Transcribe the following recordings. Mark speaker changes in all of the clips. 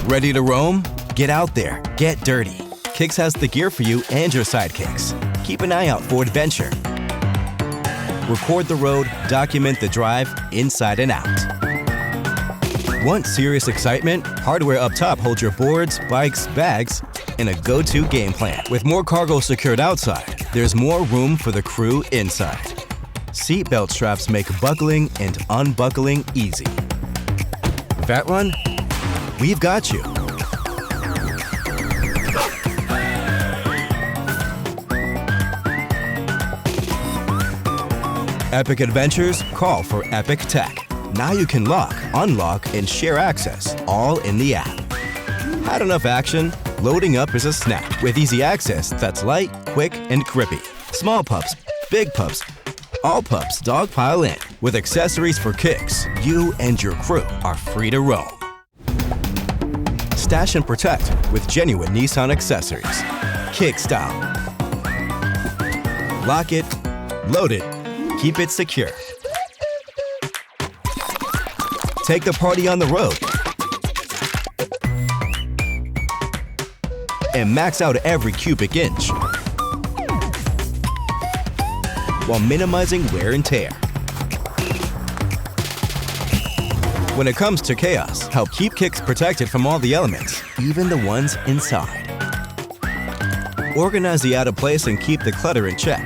Speaker 1: Ready to roam? Get out there, get dirty. Kicks has the gear for you and your sidekicks. Keep an eye out for adventure. Record the road, document the drive, inside and out. Want serious excitement? Hardware up top holds your boards, bikes, bags, and a go-to game plan. With more cargo secured outside, there's more room for the crew inside. Seatbelt straps make buckling and unbuckling easy. Fat one? We've got you. Epic adventures? Call for Epic Tech. Now you can lock, unlock, and share access, all in the app. Had enough action? Loading up is a snap with easy access that's light, quick, and grippy. Small pups, big pups, all pups dogpile in. With accessories for Kicks, you and your crew are free to roam. Stash and protect with genuine Nissan accessories. Kick style. Lock it, load it, keep it secure. Take the party on the road and max out every cubic inch while minimizing wear and tear. When it comes to chaos, help keep Kicks protected from all the elements, even the ones inside. Organize the out of place and keep the clutter in check.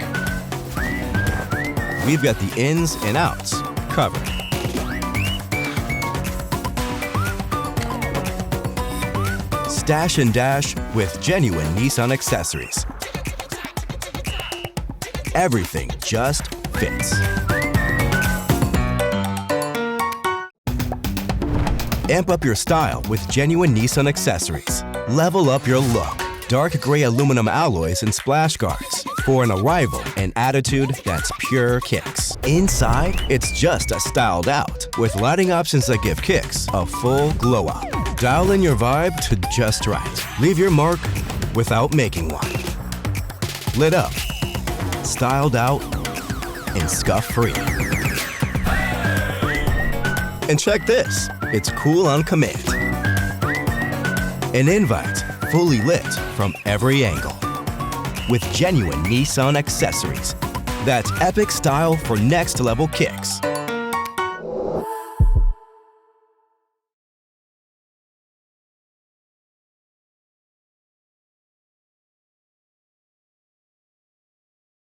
Speaker 1: We've got the ins and outs covered. Stash and dash with genuine Nissan accessories. Everything just fits. Amp up your style with genuine Nissan accessories. Level up your look. Dark gray aluminum alloys and splash guards for an arrival and attitude that's pure Kicks. Inside, it's just a styled out with lighting options that give Kicks a full glow up. Dial in your vibe to just right. Leave your mark without making one. Lit up, styled out, and scuff free. And check this, it's cool on command. An invite, fully lit from every angle. With genuine Nissan accessories. That's epic style for next level Kicks.